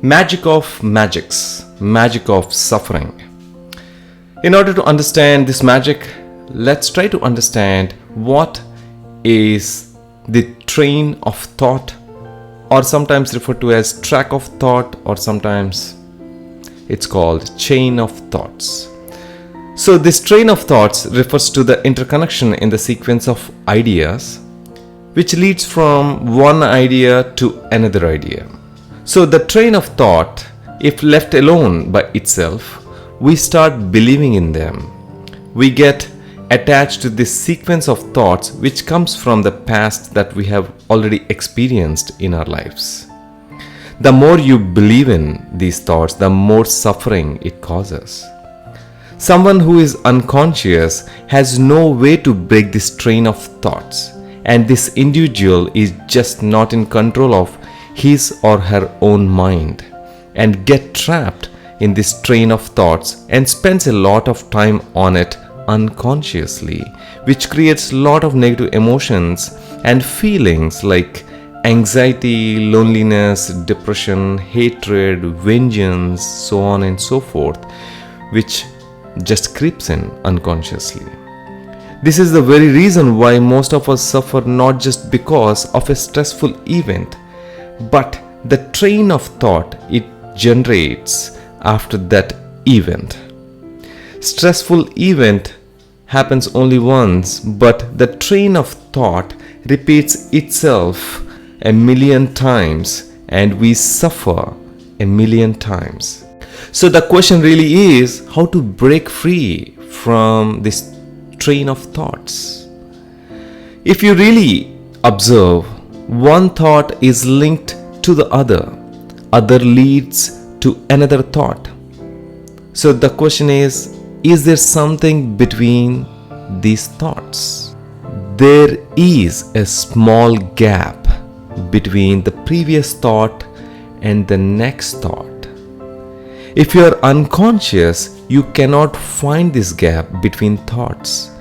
Magic of magics, magic of suffering. In order to understand this magic, let's try to understand what is the train of thought, or sometimes referred to as track of thought, or sometimes it's called chain of thoughts. So this train of thoughts refers to the interconnection in the sequence of ideas which leads from one idea to another idea. So the train of thought, if left alone by itself, we start believing in them. We get attached to this sequence of thoughts which comes from the past that we have already experienced in our lives. The more you believe in these thoughts, the more suffering it causes. Someone who is unconscious has no way to break this train of thoughts, and this individual is just not in control of his or her own mind and get trapped in this train of thoughts and spends a lot of time on it unconsciously, which creates a lot of negative emotions and feelings like anxiety, loneliness, depression, hatred, vengeance, so on and so forth, which just creeps in unconsciously. This is the very reason why most of us suffer, not just because of a stressful event, but the train of thought it generates after that event. Stressful event happens only once, but the train of thought repeats itself a million times and we suffer a million times. So the question really is how to break free from this train of thoughts. If you really observe, one thought is linked to the other leads to another thought. So the question is there something between these thoughts? There is a small gap between the previous thought and the next thought. If you are unconscious, you cannot find this gap between thoughts.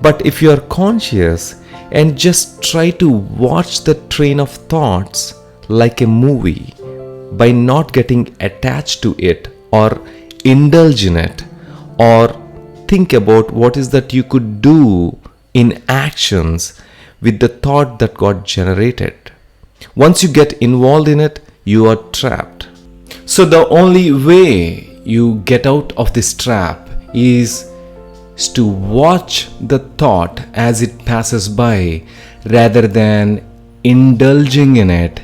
But if you are conscious and just try to watch the train of thoughts like a movie by not getting attached to it or indulge in it, or think about what is that you could do in actions with the thought that got generated. Once you get involved in it, you are trapped. So the only way you get out of this trap is to watch the thought as it passes by rather than indulging in it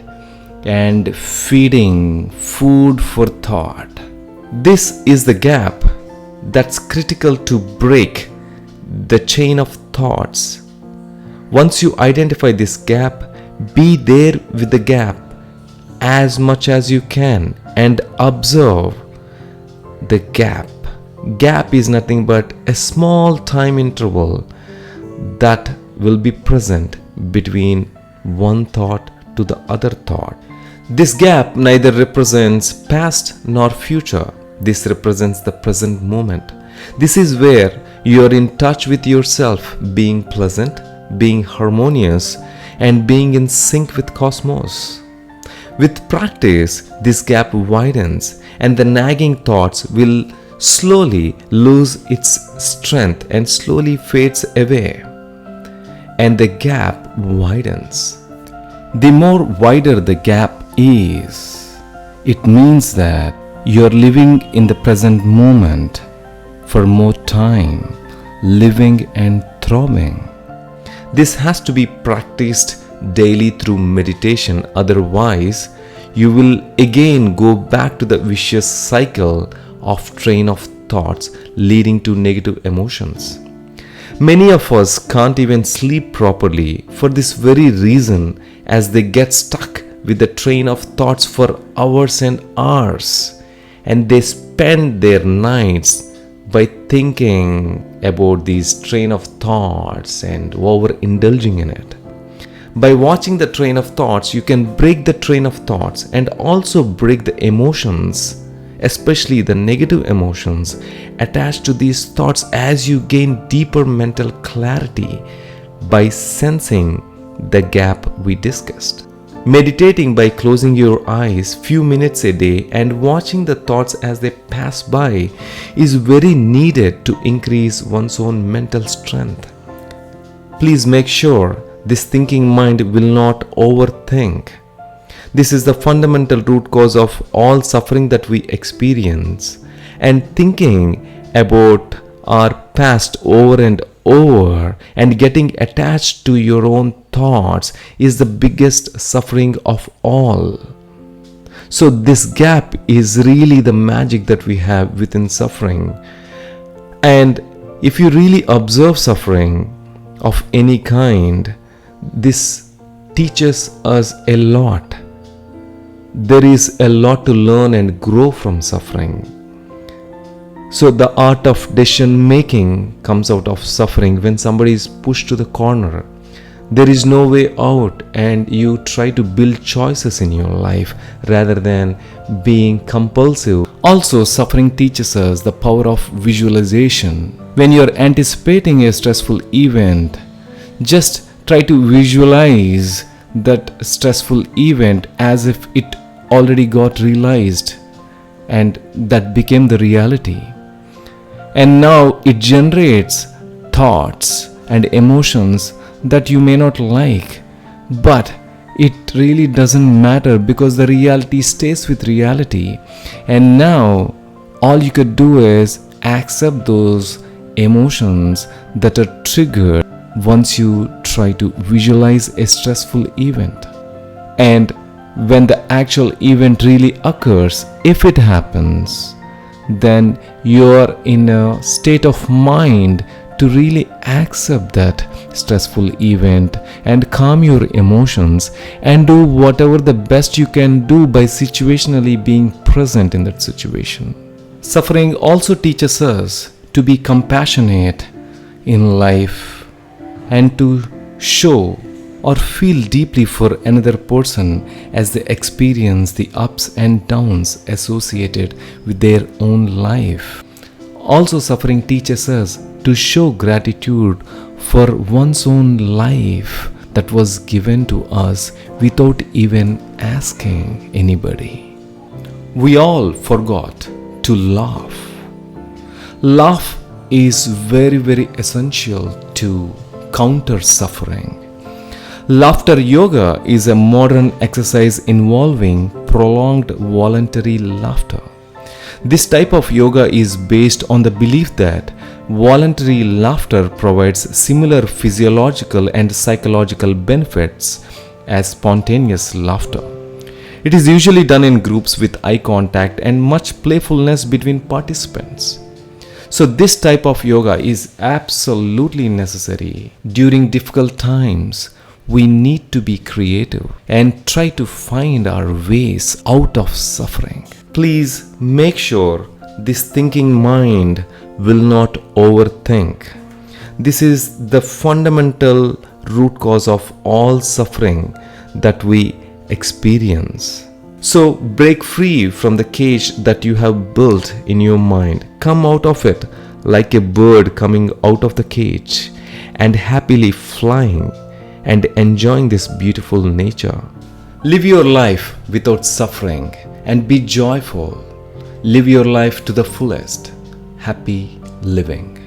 and feeding food for thought. This is the gap that's critical to break the chain of thoughts. Once you identify this gap, be there with the gap as much as you can and observe the gap. Gap is nothing but a small time interval that will be present between one thought to the other thought. This gap neither represents past nor future. This represents the present moment. This is where you are in touch with yourself, being pleasant, being harmonious, and being in sync with cosmos. With practice, this gap widens and the nagging thoughts will slowly lose its strength and slowly fades away, and the gap widens. The more wider the gap is, it means that you're living in the present moment for more time, living and throbbing. This has to be practiced daily through meditation, otherwise you will again go back to the vicious cycle of train of thoughts leading to negative emotions. Many of us can't even sleep properly for this very reason, as they get stuck with the train of thoughts for hours and hours, and they spend their nights by thinking about these train of thoughts and overindulging in it. By watching the train of thoughts, you can break the train of thoughts and also break the emotions, especially the negative emotions attached to these thoughts, as you gain deeper mental clarity by sensing the gap we discussed. Meditating by closing your eyes few minutes a day and watching the thoughts as they pass by is very needed to increase one's own mental strength. Please make sure this thinking mind will not overthink. This is the fundamental root cause of all suffering that we experience, and thinking about our past over and over and getting attached to your own thoughts is the biggest suffering of all. So this gap is really the magic that we have within suffering. And if you really observe suffering of any kind, this teaches us a lot. There is a lot to learn and grow from suffering. So the art of decision making comes out of suffering. When somebody is pushed to the corner, there is no way out, and you try to build choices in your life rather than being compulsive. Also, suffering teaches us the power of visualization. When you're anticipating a stressful event, just try to visualize that stressful event as if it already got realized and that became the reality. And now it generates thoughts and emotions that you may not like, but it really doesn't matter because the reality stays with reality. And now all you could do is accept those emotions that are triggered once you try to visualize a stressful event. And when the actual event really occurs, if it happens, then you're in a state of mind to really accept that stressful event and calm your emotions and do whatever the best you can do by situationally being present in that situation. Suffering also teaches us to be compassionate in life and to show or feel deeply for another person as they experience the ups and downs associated with their own life. Also, suffering teaches us to show gratitude for one's own life that was given to us without even asking anybody. We all forgot to laugh. Laugh is very, very essential to counter suffering. Laughter yoga is a modern exercise involving prolonged voluntary laughter. This type of yoga is based on the belief that voluntary laughter provides similar physiological and psychological benefits as spontaneous laughter. It is usually done in groups with eye contact and much playfulness between participants. So this type of yoga is absolutely necessary. During difficult times, we need to be creative and try to find our ways out of suffering. Please make sure this thinking mind will not overthink. This is the fundamental root cause of all suffering that we experience. So break free from the cage that you have built in your mind. Come out of it like a bird coming out of the cage and happily flying and enjoying this beautiful nature. Live your life without suffering and be joyful. Live your life to the fullest. Happy living.